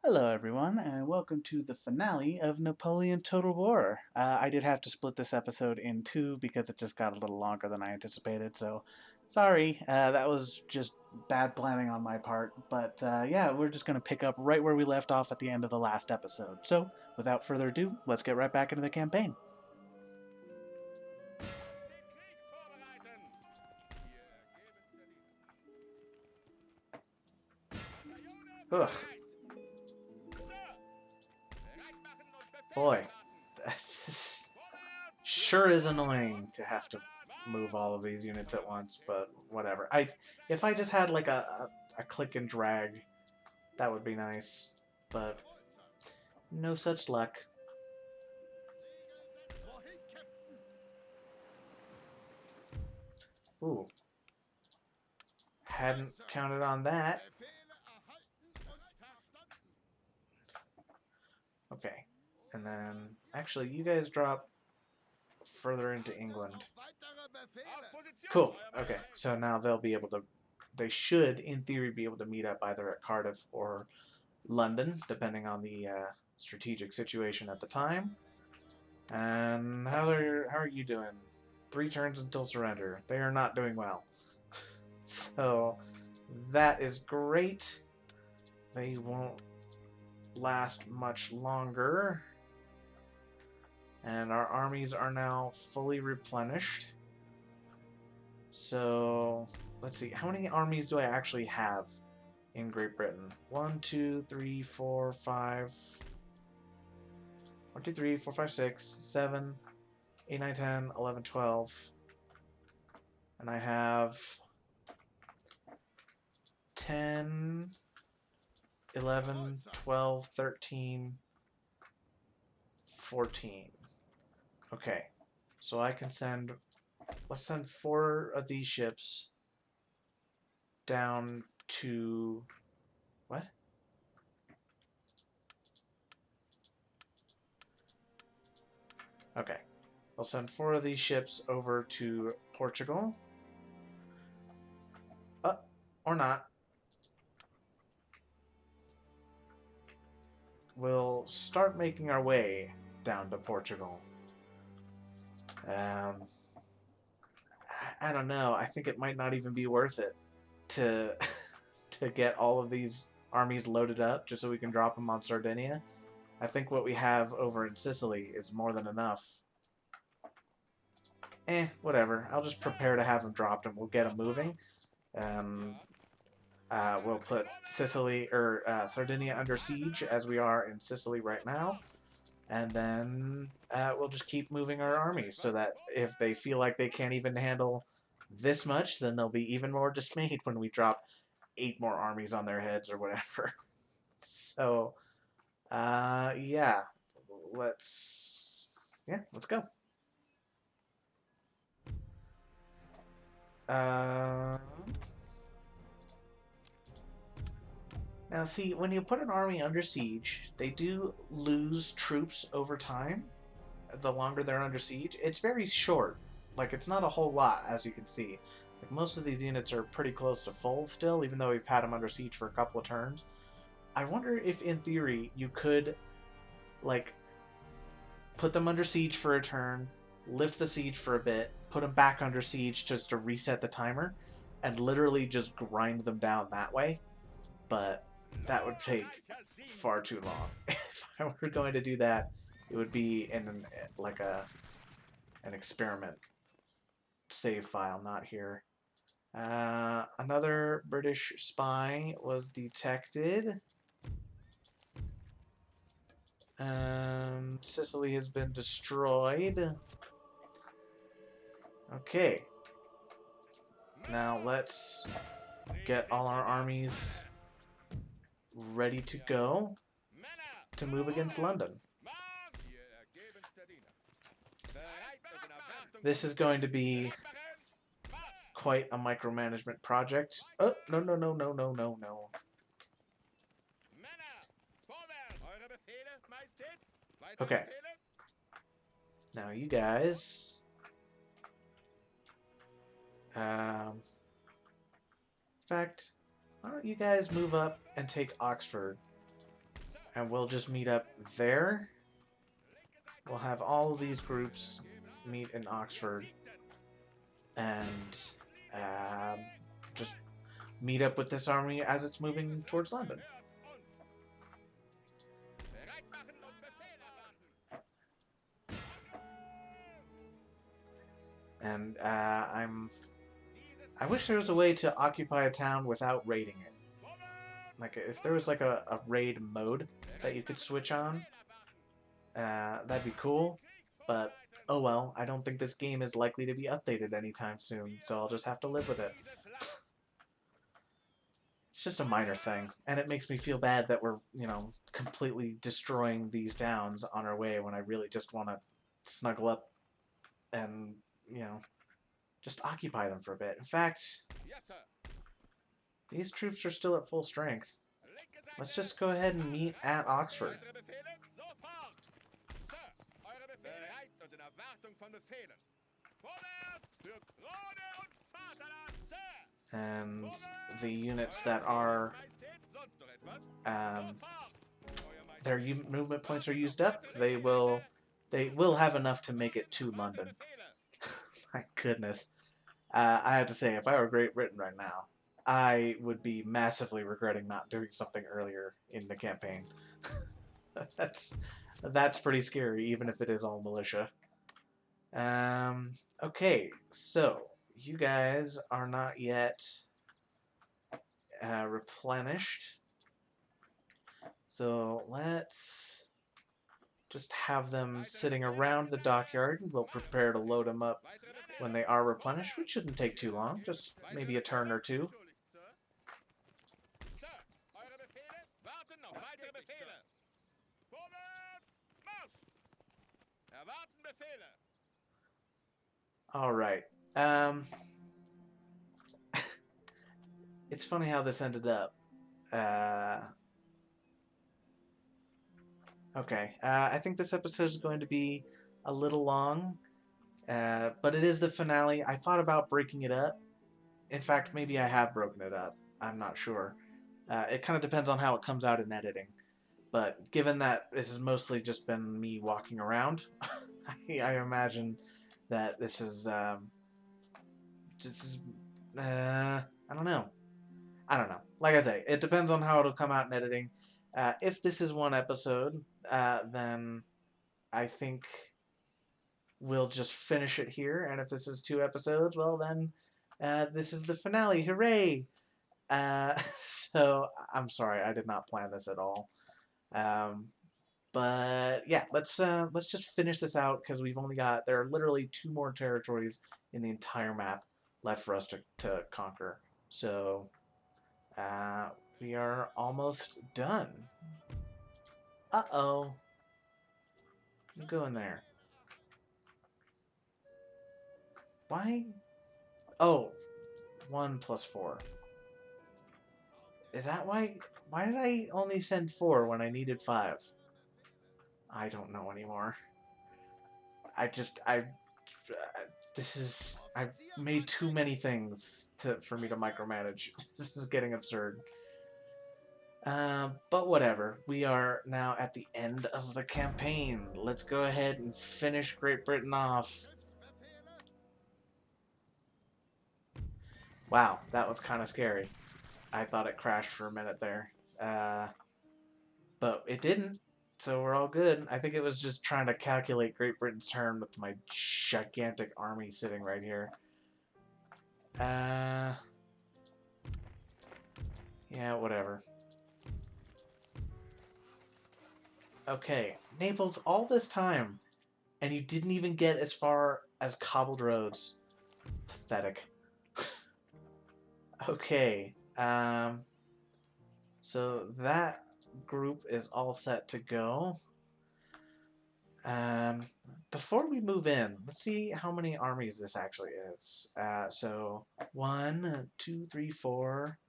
Hello, everyone, and welcome to the finale of Napoleon Total War. I did have to split this episode in two because it just got a little longer than I anticipated, so sorry. That was just bad planning on my part. But yeah, we're just going to pick up right where we left off at the end of the last episode. So, without further ado, let's get right back into the campaign. Ugh, boy, this sure is annoying to have to move all of these units at once, but whatever. If I just had like a click and drag, that would be nice, but no such luck. Ooh, hadn't counted on that. Okay, and then actually you guys drop further into England. Cool. Okay, so now they'll be able to. They should, in theory, be able to meet up either at Cardiff or London, depending on the strategic situation at the time. And how are you doing? 3 turns until surrender. They are not doing well. So that is great. They won't last much longer. And our armies are now fully replenished. So let's see. How many armies do I actually have in Great Britain? 1, 2, 3, 4, 5. 1, 2, 3, 4, 5, 6, 7, 8, 9, 10, 11, 12. And I have 10, 11, 12, 13, 14. Okay, so I can send, let's send 4 of these ships down to, what? Okay, I'll send 4 of these ships over to Portugal. Or not. We'll start making our way down to Portugal. Um, I don't know. I think it might not even be worth it to to get all of these armies loaded up just so we can drop them on Sardinia. I think what we have over in Sicily is more than enough. Whatever. I'll just prepare to have them dropped and we'll get them moving. Um, we'll put Sicily or Sardinia under siege as we are in Sicily right now. And then we'll just keep moving our armies so that if they feel like they can't even handle this much, then they'll be even more dismayed when we drop 8 more armies on their heads or whatever. So, yeah, let's go. Uh, Now, see, when you put an army under siege, they do lose troops over time. The longer they're under siege, it's very short. Like, it's not a whole lot, as you can see. Like, most of these units are pretty close to full still, even though we've had them under siege for a couple of turns. I wonder if, in theory, you could, like, put them under siege for a turn, lift the siege for a bit, put them back under siege just to reset the timer, and literally just grind them down that way. But that would take far too long. If I were going to do that, it would be in an experiment save file, not here. Another British spy was detected. Sicily has been destroyed. Okay. Now let's get all our armies ready to go to move against London. This is going to be quite a micromanagement project. Oh, no, no, no, no, no, no, no. Okay. Now you guys... in fact, why don't you guys move up and take Oxford? And we'll just meet up there. We'll have all of these groups meet in Oxford and um, just meet up with this army as it's moving towards London. And I wish there was a way to occupy a town without raiding it. Like if there was like a raid mode that you could switch on, that'd be cool. But oh well, I don't think this game is likely to be updated anytime soon, so I'll just have to live with it. It's just a minor thing, and it makes me feel bad that we're, completely destroying these towns on our way when I really just want to snuggle up and, you know, just occupy them for a bit. In fact, these troops are still at full strength. Let's just go ahead and meet at Oxford. And the units that are their movement points are used up, they will have enough to make it to London. My goodness. I have to say, if I were Great Britain right now, I would be massively regretting not doing something earlier in the campaign. That's pretty scary, even if it is all militia. Okay, so you guys are not yet replenished. So let's just have them sitting around the dockyard, and we'll prepare to load them up when they are replenished, which shouldn't take too long, just maybe a turn or two. All right. It's funny how this ended up. Okay. I think this episode is going to be a little long, but it is the finale. I thought about breaking it up. In fact, maybe I have broken it up. I'm not sure. It kind of depends on how it comes out in editing. But given that this has mostly just been me walking around, I imagine that this is just I don't know. Like I say, it depends on how it'll come out in editing. If this is one episode, then I think we'll just finish it here. And if this is 2 episodes, well then this is the finale. Hooray! So I'm sorry, I did not plan this at all. But yeah, let's just finish this out because there are literally 2 more territories in the entire map left for us to conquer. So we are almost done. Uh-oh. Go in there. Why? Oh, 1 + 4. Is that why? Why did I only send 4 when I needed 5? I don't know anymore. I've made too many things for me to micromanage. This is getting absurd. But whatever. We are now at the end of the campaign. Let's go ahead and finish Great Britain off. Wow, that was kind of scary. I thought it crashed for a minute there. But it didn't, so we're all good. I think it was just trying to calculate Great Britain's turn with my gigantic army sitting right here. Yeah, whatever. Okay, Naples, all this time, and you didn't even get as far as cobbled roads. Pathetic. Okay, so that group is all set to go. Before we move in, let's see how many armies this actually is. So 1, 2, 3, 4,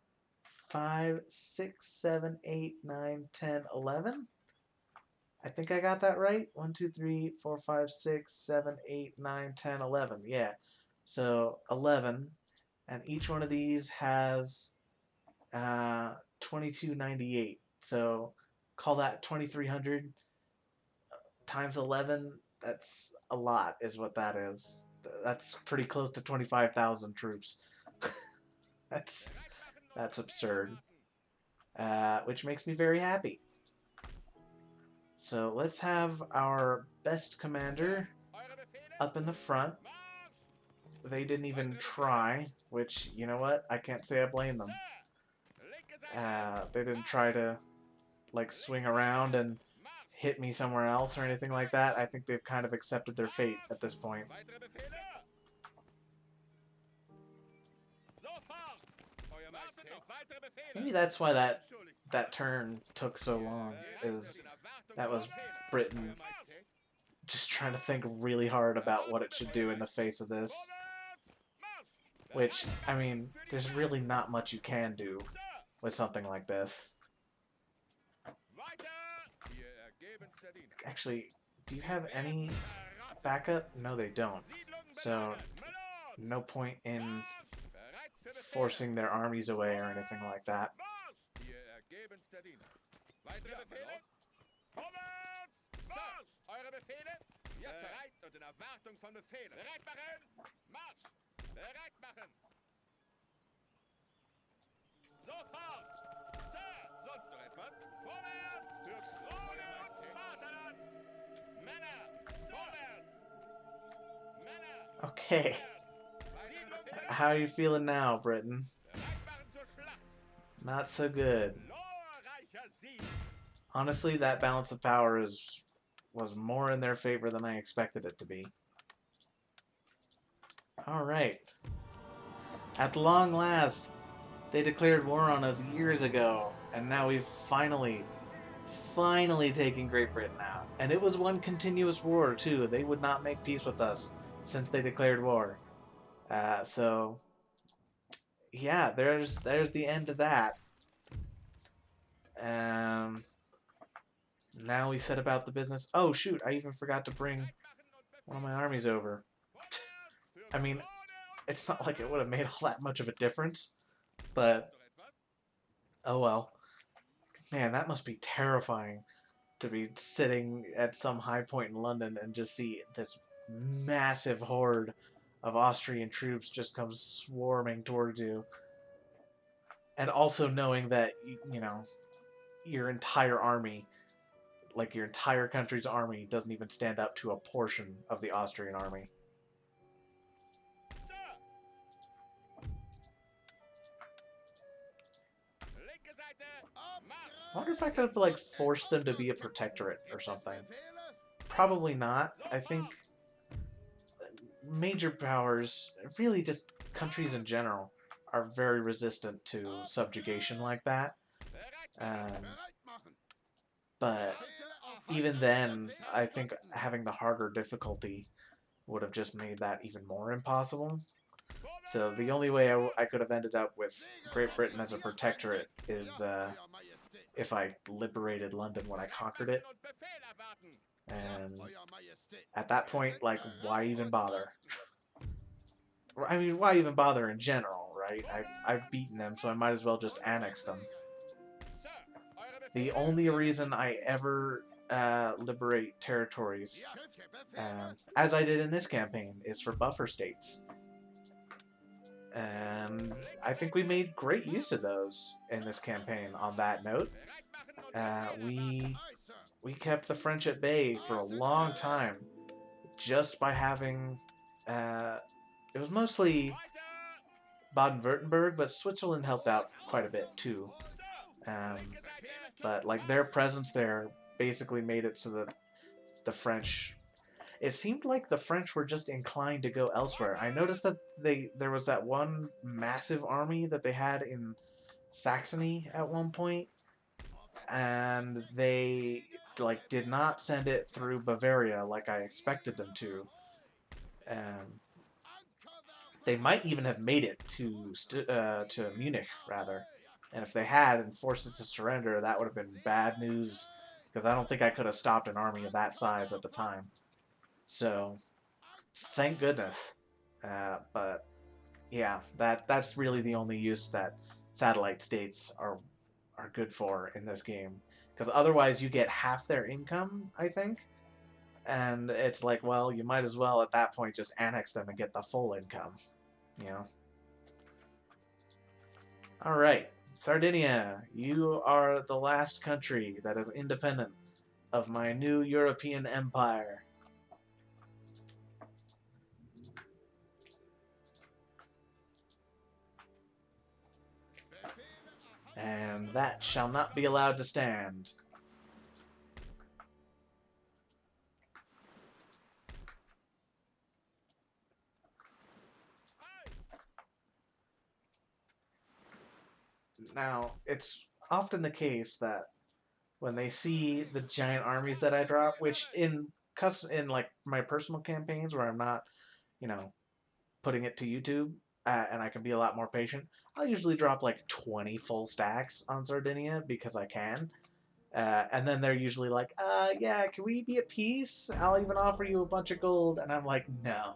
5, 6, 7, 8, 9, 10, 11. I think I got that right. 1, 2, 3, 4, 5, 6, 7, 8, 9, 10, 11. Yeah. So 11. And each one of these has 2298. So call that 2,300 times 11. That's a lot, is what that is. That's pretty close to 25,000 troops. that's that's absurd. Which makes me very happy. So let's have our best commander up in the front. They didn't even try, which, you know what? I can't say I blame them. They didn't try to, like, swing around and hit me somewhere else or anything like that. I think they've kind of accepted their fate at this point. Maybe that's why that turn took so long, is that was Britain just trying to think really hard about what it should do in the face of this. Which, I mean, there's really not much you can do with something like this. Actually, do you have any backup? No, they don't. So, no point in forcing their armies away or anything like that. Okay. How are you feeling now, Britain? Not so good. Honestly, that balance of power was more in their favor than I expected it to be. Alright. At long last, they declared war on us years ago, and now we've finally taken Great Britain out. And it was one continuous war, too. They would not make peace with us since they declared war. So, yeah, there's the end of that. Now we set about the business. Oh, shoot, I even forgot to bring one of my armies over. I mean, it's not like it would have made all that much of a difference, but oh well. Man, that must be terrifying to be sitting at some high point in London and just see this massive horde of Austrian troops just come swarming towards you. And also knowing that, you know, your entire army, like your entire country's army, doesn't even stand up to a portion of the Austrian army. I wonder if I could have, like, forced them to be a protectorate or something. Probably not. I think major powers, really just countries in general, are very resistant to subjugation like that. But even then, I think having the harder difficulty would have just made that even more impossible. So the only way I could have ended up with Great Britain as a protectorate is if I liberated London when I conquered it. And at that point, like, why even bother? I mean, why even bother in general, right? I've beaten them, so I might as well just annex them. The only reason I ever liberate territories, as I did in this campaign, is for buffer states. And I think we made great use of those in this campaign. On that note, we kept the French at bay for a long time just by having it was mostly Baden-Württemberg, but Switzerland helped out quite a bit too. But like their presence there basically made it so that the French, it seemed like the French were just inclined to go elsewhere. I noticed that there was that one massive army that they had in Saxony at one point, and they like did not send it through Bavaria like I expected them to. They might even have made it to Munich rather, and if they had and forced it to surrender, that would have been bad news because I don't think I could have stopped an army of that size at the time. So, thank goodness. But yeah, that's really the only use that satellite states are good for in this game. Because otherwise you get half their income, I think. And it's like, well, you might as well at that point just annex them and get the full income, you know. All right, Sardinia, you are the last country that is independent of my new European empire. And that shall not be allowed to stand. Now, it's often the case that when they see the giant armies that I drop, which in like my personal campaigns where I'm not, you know, putting it to YouTube, and I can be a lot more patient, I'll usually drop like 20 full stacks on Sardinia because I can. And then they're usually like, yeah, can we be at peace? I'll even offer you a bunch of gold. And I'm like, no.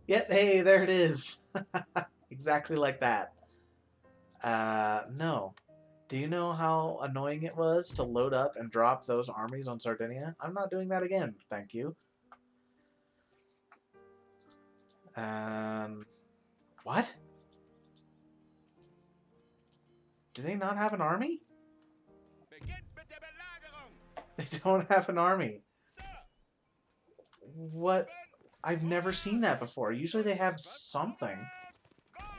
Yep, hey, there it is. Exactly like that. No. Do you know how annoying it was to load up and drop those armies on Sardinia? I'm not doing that again, thank you. What? Do they not have an army? They don't have an army. What? I've never seen that before. Usually they have something.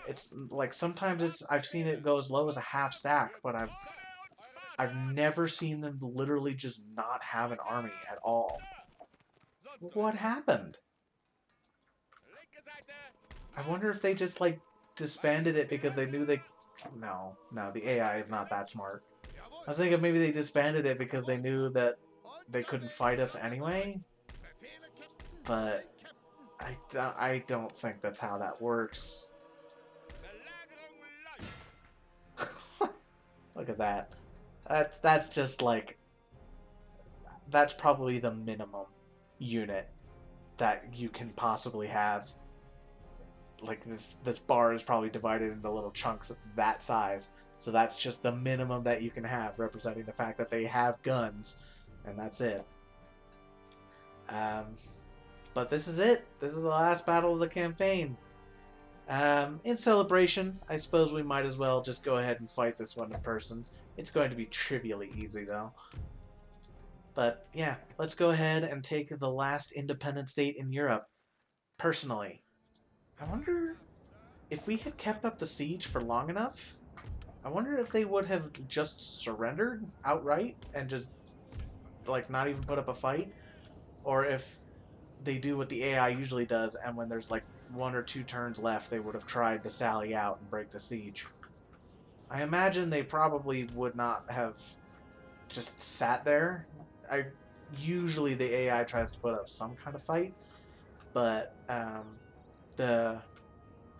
It's like sometimes I've seen it go as low as a half stack, but I've never seen them literally just not have an army at all. What happened? I wonder if they just like disbanded it because they knew they... No, the AI is not that smart. I was thinking maybe they disbanded it because they knew that they couldn't fight us anyway. But I don't think that's how that works. Look at that. That's just like... That's probably the minimum unit that you can possibly have. Like this bar is probably divided into little chunks of that size. So that's just the minimum that you can have, representing the fact that they have guns. And that's it. But this is it. This is the last battle of the campaign. In celebration, I suppose we might as well just go ahead and fight this one in person. It's going to be trivially easy, though. But yeah, let's go ahead and take the last independent state in Europe. Personally, I wonder if we had kept up the siege for long enough, I wonder if they would have just surrendered outright and just, like, not even put up a fight, or if they do what the AI usually does, and when there's, like, 1 or 2 turns left, they would have tried to sally out and break the siege. I imagine they probably would not have just sat there. Usually the AI tries to put up some kind of fight, but the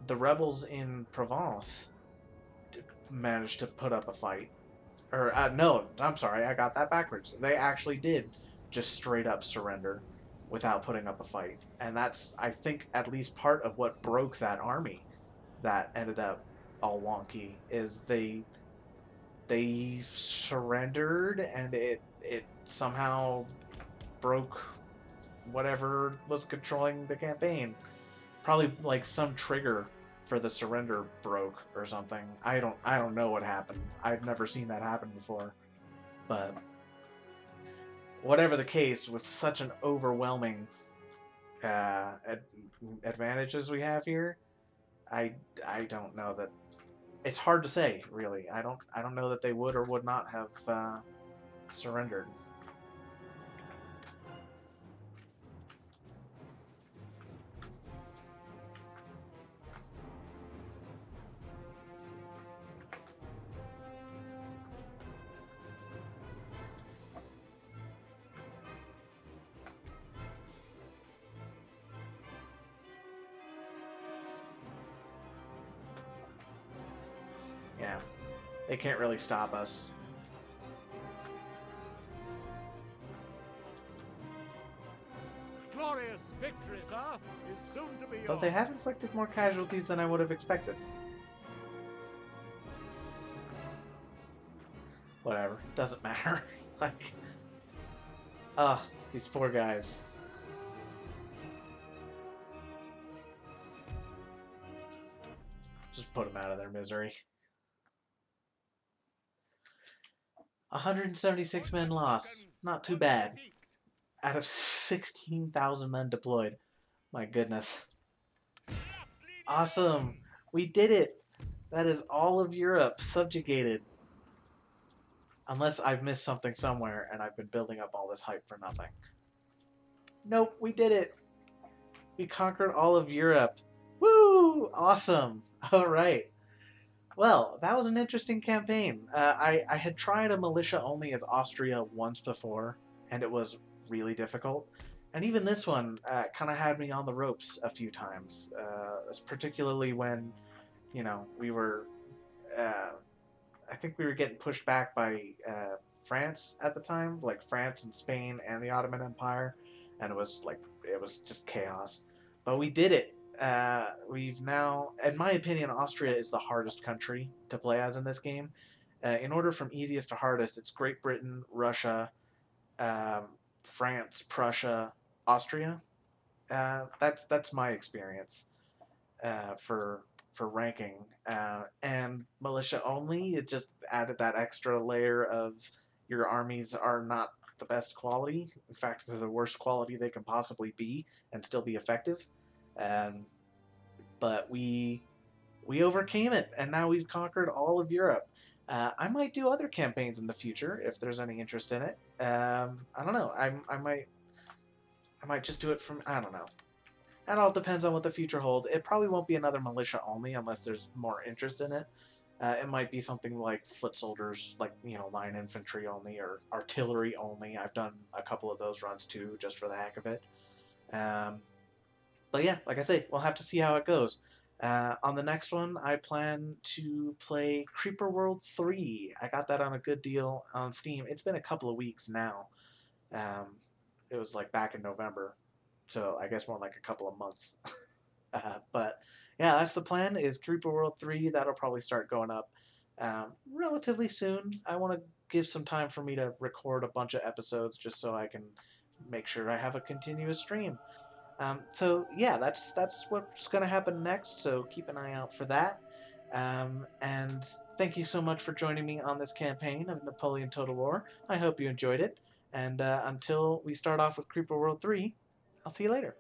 rebels in Provence managed to put up a fight. Or, no, I'm sorry, I got that backwards. They actually did just straight up surrender without putting up a fight. And that's, I think, at least part of what broke that army that ended up all wonky, is they surrendered and it somehow broke whatever was controlling the campaign. Probably like some trigger for the surrender broke or something. I don't know what happened. I've never seen that happen before. But whatever the case, with such an overwhelming advantages we have here, I don't know that... It's hard to say, really. I don't know that they would or would not have surrendered. Yeah, they can't really stop us. Glorious victories, huh? Is soon to be. But they have inflicted more casualties than I would have expected. Whatever, doesn't matter. Like, ugh, these poor guys. Just put them out of their misery. 176 men lost. Welcome Not too on the bad. defeat. Out of 16,000 men deployed. My goodness. Awesome. We did it. That is all of Europe subjugated. Unless I've missed something somewhere and I've been building up all this hype for nothing. Nope, we did it. We conquered all of Europe. Woo! Awesome. All right. Well, that was an interesting campaign. I had tried a militia only as Austria once before, and it was really difficult. And even this one kind of had me on the ropes a few times, particularly when, we were, uh, I think we were getting pushed back by France at the time, like France and Spain and the Ottoman Empire, and it was just chaos. But we did it. We've now, in my opinion, Austria is the hardest country to play as in this game. In order from easiest to hardest, it's Great Britain, Russia, um, France, Prussia, Austria. That's my experience for ranking. And militia only, it just added that extra layer of your armies are not the best quality. In fact, they're the worst quality they can possibly be and still be effective. Um, but we overcame it, and now we've conquered all of Europe. I might do other campaigns in the future if there's any interest in it. I don't know. I might just do it from I don't know. That all depends on what the future holds. It probably won't be another militia only unless there's more interest in it. It might be something like foot soldiers, like line infantry only, or artillery only. I've done a couple of those runs too, just for the heck of it. Um, but yeah, like I say, we'll have to see how it goes. On the next one, I plan to play Creeper World 3. I got that on a good deal on Steam. It's been a couple of weeks now. Um, it was like back in November, so I guess more like a couple of months. But yeah, that's the plan. Is Creeper World 3? That'll probably start going up relatively soon. I want to give some time for me to record a bunch of episodes just so I can make sure I have a continuous stream. So yeah, that's what's gonna happen next. So keep an eye out for that. And thank you so much for joining me on this campaign of Napoleon Total War. I hope you enjoyed it. And until we start off with Creeper World 3, I'll see you later.